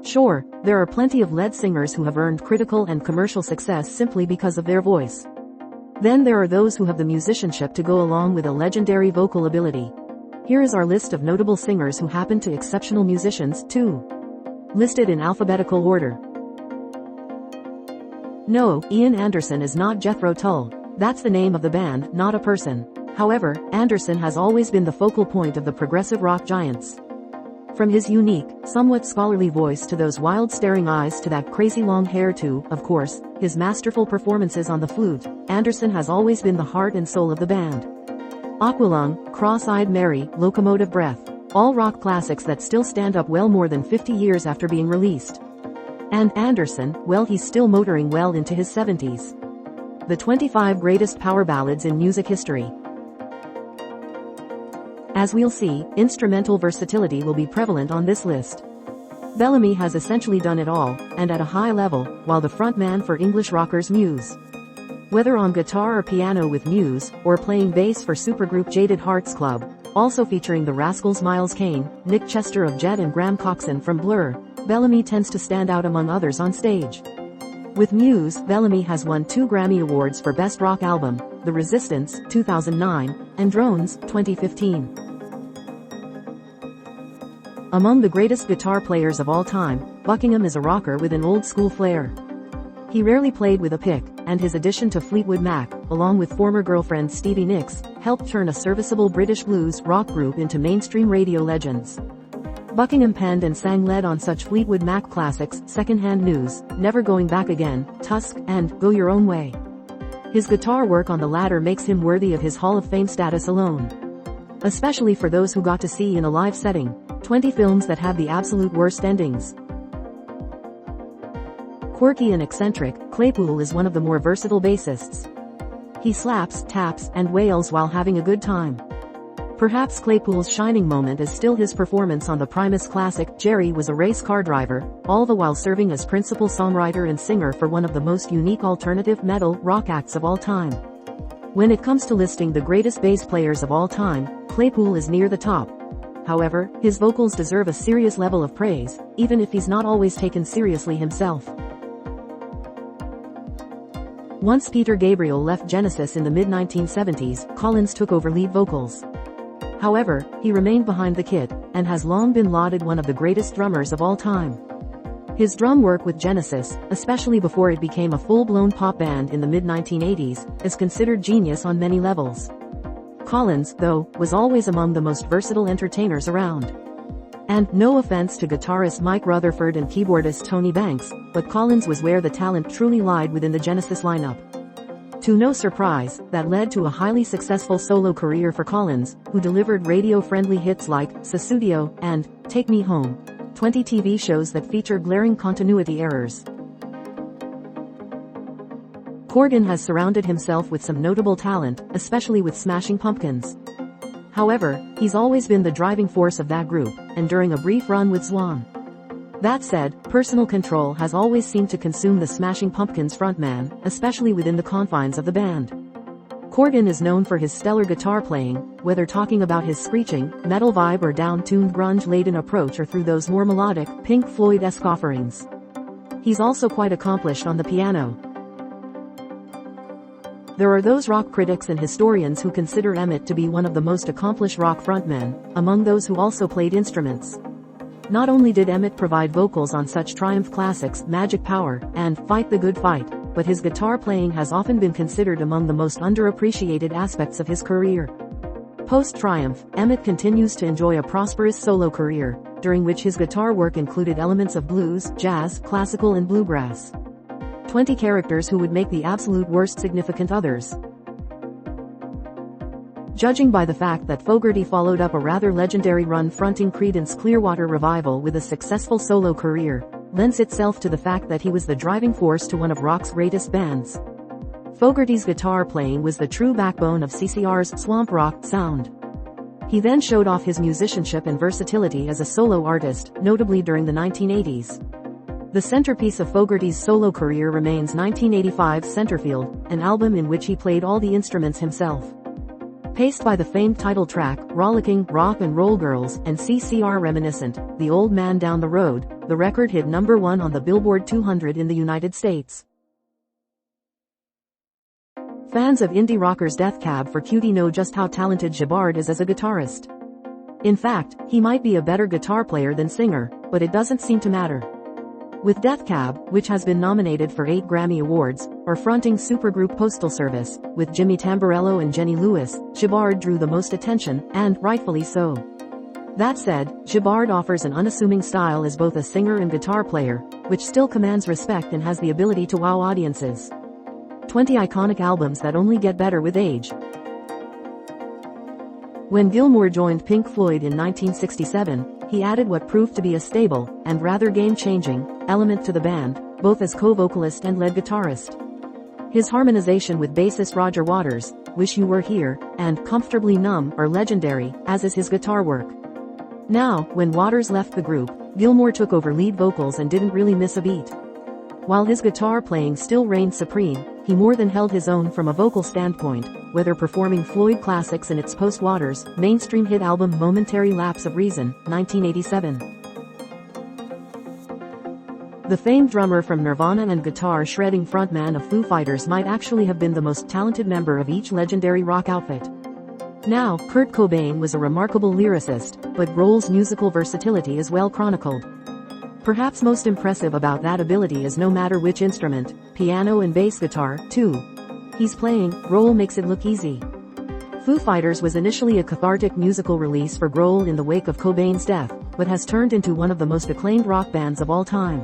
Sure, there are plenty of lead singers who have earned critical and commercial success simply because of their voice. Then there are those who have the musicianship to go along with a legendary vocal ability. Here is our list of notable singers who happen to exceptional musicians, too. Listed in alphabetical order. No, Ian Anderson is not Jethro Tull. That's the name of the band, not a person. However, Anderson has always been the focal point of the progressive rock giants. From his unique, somewhat scholarly voice to those wild staring eyes to that crazy long hair to, of course, his masterful performances on the flute, Anderson has always been the heart and soul of the band. Aqualung, Cross-Eyed Mary, Locomotive Breath. All rock classics that still stand up well more than 50 years after being released. And Anderson, well, he's still motoring well into his 70s. The 25 greatest power ballads in music history. As we'll see, instrumental versatility will be prevalent on this list. Bellamy has essentially done it all, and at a high level, while the frontman for English rockers Muse. Whether on guitar or piano with Muse, or playing bass for supergroup Jaded Hearts Club, also featuring the Rascals' Miles Kane, Nick Chester of Jet and Graham Coxon from Blur, Bellamy tends to stand out among others on stage. With Muse, Bellamy has won 2 Grammy Awards for Best Rock Album, The Resistance, 2009, and Drones, 2015. Among the greatest guitar players of all time, Buckingham is a rocker with an old-school flair. He rarely played with a pick, and his addition to Fleetwood Mac, along with former girlfriend Stevie Nicks, helped turn a serviceable British blues rock group into mainstream radio legends. Buckingham penned and sang lead on such Fleetwood Mac classics, Secondhand News, Never Going Back Again, Tusk, and Go Your Own Way. His guitar work on the latter makes him worthy of his Hall of Fame status alone. Especially for those who got to see in a live setting 20 films that have the absolute worst endings. Quirky and eccentric, Claypool is one of the more versatile bassists. He slaps, taps, and wails while having a good time. Perhaps Claypool's shining moment is still his performance on the Primus classic, Jerry Was a Race Car Driver, all the while serving as principal songwriter and singer for one of the most unique alternative metal rock acts of all time. When it comes to listing the greatest bass players of all time, Claypool is near the top. However, his vocals deserve a serious level of praise, even if he's not always taken seriously himself. Once Peter Gabriel left Genesis in the mid-1970s, Collins took over lead vocals. However, he remained behind the kit, and has long been lauded one of the greatest drummers of all time. His drum work with Genesis, especially before it became a full-blown pop band in the mid-1980s, is considered genius on many levels. Collins, though, was always among the most versatile entertainers around. And, no offense to guitarist Mike Rutherford and keyboardist Tony Banks, but Collins was where the talent truly lied within the Genesis lineup. To no surprise, that led to a highly successful solo career for Collins, who delivered radio-friendly hits like Sussudio and Take Me Home, 20 TV shows that feature glaring continuity errors. Corgan has surrounded himself with some notable talent, especially with Smashing Pumpkins. However, he's always been the driving force of that group, and during a brief run with Swan. That said, personal control has always seemed to consume the Smashing Pumpkins frontman, especially within the confines of the band. Corgan is known for his stellar guitar playing, whether talking about his screeching, metal vibe or down-tuned grunge-laden approach or through those more melodic, Pink Floyd-esque offerings. He's also quite accomplished on the piano. There are those rock critics and historians who consider Emmett to be one of the most accomplished rock frontmen, among those who also played instruments. Not only did Emmett provide vocals on such Triumph classics, Magic Power, and Fight the Good Fight, but his guitar playing has often been considered among the most underappreciated aspects of his career. Post-Triumph, Emmett continues to enjoy a prosperous solo career, during which his guitar work included elements of blues, jazz, classical and bluegrass. 20 characters who would make the absolute worst significant others. Judging by the fact that Fogerty followed up a rather legendary run fronting Creedence Clearwater Revival with a successful solo career, lends itself to the fact that he was the driving force to one of rock's greatest bands. Fogerty's guitar playing was the true backbone of CCR's swamp rock sound. He then showed off his musicianship and versatility as a solo artist, notably during the 1980s. The centerpiece of Fogerty's solo career remains 1985's Centerfield, an album in which he played all the instruments himself. Paced by the famed title track, rollicking, rock and roll girls, and CCR reminiscent, The Old Man Down the Road, the record hit #1 on the Billboard 200 in the United States. Fans of indie rockers Death Cab for Cutie know just how talented Gibbard is as a guitarist. In fact, he might be a better guitar player than singer, but it doesn't seem to matter. With Death Cab, which has been nominated for 8 Grammy Awards, or fronting supergroup Postal Service, with Jimmy Tamborello and Jenny Lewis, Gibbard drew the most attention, and rightfully so. That said, Gibbard offers an unassuming style as both a singer and guitar player, which still commands respect and has the ability to wow audiences. 20 iconic albums that only get better with age. When Gilmour joined Pink Floyd in 1967, he added what proved to be a stable, and rather game-changing, element to the band, both as co-vocalist and lead guitarist. His harmonization with bassist Roger Waters, Wish You Were Here, and Comfortably Numb are legendary, as is his guitar work. Now, when Waters left the group, Gilmour took over lead vocals and didn't really miss a beat. While his guitar playing still reigned supreme, he more than held his own from a vocal standpoint, whether performing Floyd classics in its post-Waters, mainstream hit album Momentary Lapse of Reason, 1987. The famed drummer from Nirvana and guitar-shredding frontman of Foo Fighters might actually have been the most talented member of each legendary rock outfit. Now, Kurt Cobain was a remarkable lyricist, but Grohl's musical versatility is well chronicled. Perhaps most impressive about that ability is no matter which instrument, piano and bass guitar, too, he's playing, Grohl makes it look easy. Foo Fighters was initially a cathartic musical release for Grohl in the wake of Cobain's death, but has turned into one of the most acclaimed rock bands of all time.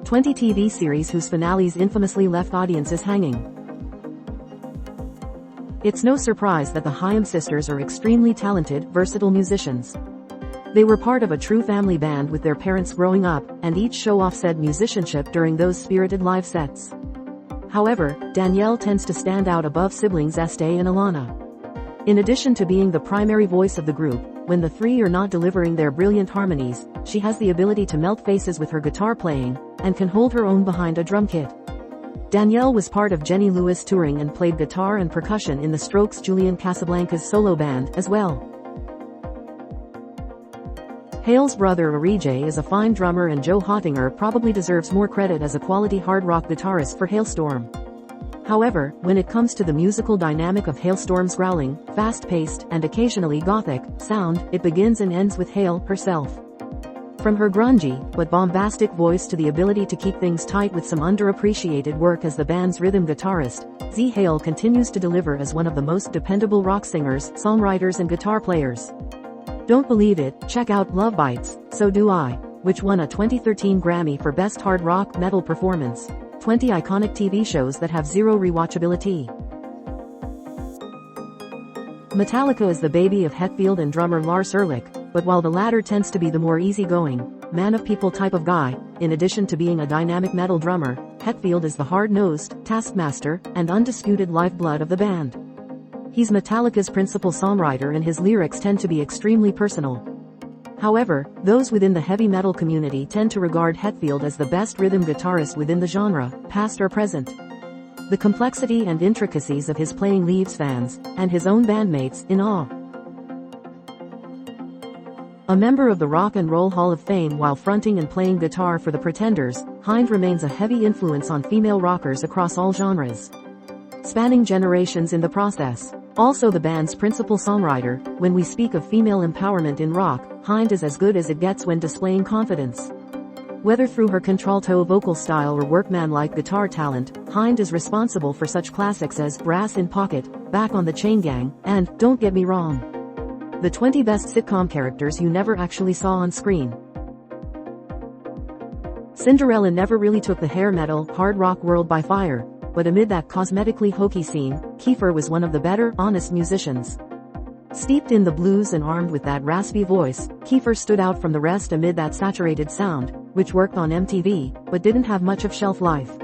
20 TV series whose finales infamously left audiences hanging. It's no surprise that the Haim sisters are extremely talented, versatile musicians. They were part of a true family band with their parents growing up, and each show off said musicianship during those spirited live sets. However, Danielle tends to stand out above siblings Estee and Alana. In addition to being the primary voice of the group, when the three are not delivering their brilliant harmonies, she has the ability to melt faces with her guitar playing, and can hold her own behind a drum kit. Danielle was part of Jenny Lewis touring and played guitar and percussion in the Strokes' Julian Casablancas solo band as well. Hale's brother Orije is a fine drummer, and Joe Hottinger probably deserves more credit as a quality hard rock guitarist for Halestorm. However, when it comes to the musical dynamic of Halestorm's growling, fast-paced, and occasionally gothic sound, it begins and ends with Hale herself. From her grungy, but bombastic voice to the ability to keep things tight with some underappreciated work as the band's rhythm guitarist, Lzzy Hale continues to deliver as one of the most dependable rock singers, songwriters and guitar players. Don't believe it? Check out Love Bites, So Do I, which won a 2013 Grammy for Best Hard Rock Metal Performance. 20 iconic TV shows that have zero rewatchability. Metallica is the baby of Hetfield and drummer Lars Ulrich, but while the latter tends to be the more easygoing, man-of-people type of guy, in addition to being a dynamic metal drummer, Hetfield is the hard-nosed, taskmaster, and undisputed lifeblood of the band. He's Metallica's principal songwriter, and his lyrics tend to be extremely personal. However, those within the heavy metal community tend to regard Hetfield as the best rhythm guitarist within the genre, past or present. The complexity and intricacies of his playing leaves fans, and his own bandmates, in awe. A member of the Rock and Roll Hall of Fame while fronting and playing guitar for the Pretenders, Hynde remains a heavy influence on female rockers across all genres, spanning generations in the process. Also the band's principal songwriter. When we speak of female empowerment in rock, Hynde is as good as it gets when displaying confidence. Whether through her contralto vocal style or workmanlike guitar talent, Hynde is responsible for such classics as Brass in Pocket, Back on the Chain Gang, and Don't Get Me Wrong. The 20 best sitcom characters you never actually saw on screen. Cinderella never really took the hair metal, hard rock world by fire, but amid that cosmetically hokey scene, Kiefer was one of the better, honest musicians. Steeped in the blues and armed with that raspy voice, Kiefer stood out from the rest amid that saturated sound, which worked on MTV, but didn't have much of shelf life.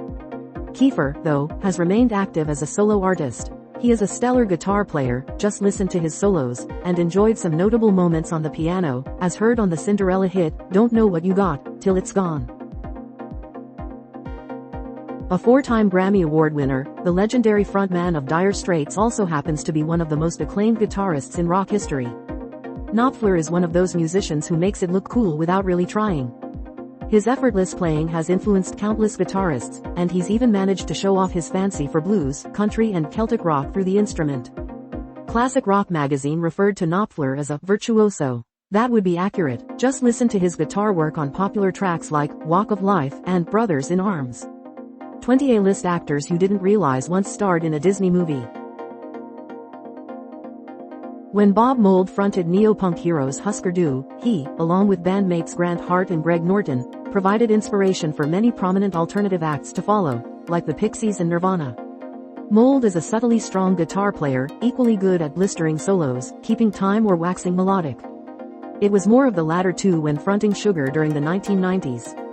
Kiefer, though, has remained active as a solo artist. He is a stellar guitar player, just listen to his solos, and enjoyed some notable moments on the piano, as heard on the Cinderella hit, Don't Know What You Got, Till It's Gone. A 4-time Grammy Award winner, the legendary frontman of Dire Straits also happens to be one of the most acclaimed guitarists in rock history. Knopfler is one of those musicians who makes it look cool without really trying. His effortless playing has influenced countless guitarists, and he's even managed to show off his fancy for blues, country and Celtic rock through the instrument. Classic Rock magazine referred to Knopfler as a virtuoso. That would be accurate, just listen to his guitar work on popular tracks like Walk of Life and Brothers in Arms. 20 A-list actors you didn't realize once starred in a Disney movie. When Bob Mould fronted neo-punk heroes Husker Du, he, along with bandmates Grant Hart and Greg Norton, provided inspiration for many prominent alternative acts to follow, like the Pixies and Nirvana. Mould is a subtly strong guitar player, equally good at blistering solos, keeping time or waxing melodic. It was more of the latter two when fronting Sugar during the 1990s.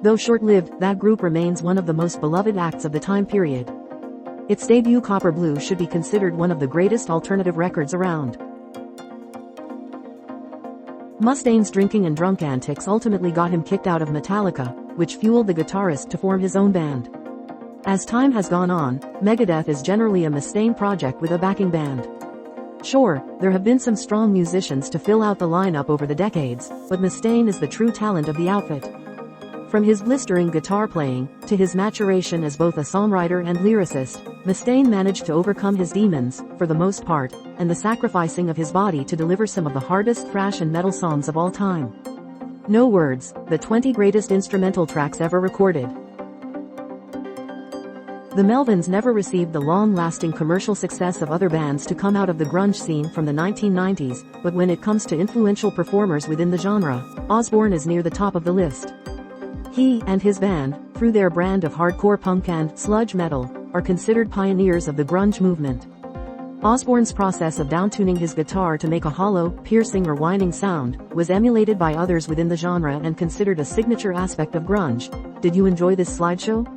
Though short-lived, that group remains one of the most beloved acts of the time period. Its debut Copper Blue should be considered one of the greatest alternative records around. Mustaine's drinking and drunk antics ultimately got him kicked out of Metallica, which fueled the guitarist to form his own band. As time has gone on, Megadeth is generally a Mustaine project with a backing band. Sure, there have been some strong musicians to fill out the lineup over the decades, but Mustaine is the true talent of the outfit. From his blistering guitar playing, to his maturation as both a songwriter and lyricist, Mustaine managed to overcome his demons, for the most part, and the sacrificing of his body to deliver some of the hardest thrash and metal songs of all time. No Words, the 20 greatest instrumental tracks ever recorded. The Melvins never received the long-lasting commercial success of other bands to come out of the grunge scene from the 1990s, but when it comes to influential performers within the genre, Osborne is near the top of the list. He and his band, through their brand of hardcore punk and sludge metal, are considered pioneers of the grunge movement. Osborne's process of downtuning his guitar to make a hollow, piercing or whining sound was emulated by others within the genre and considered a signature aspect of grunge. Did you enjoy this slideshow?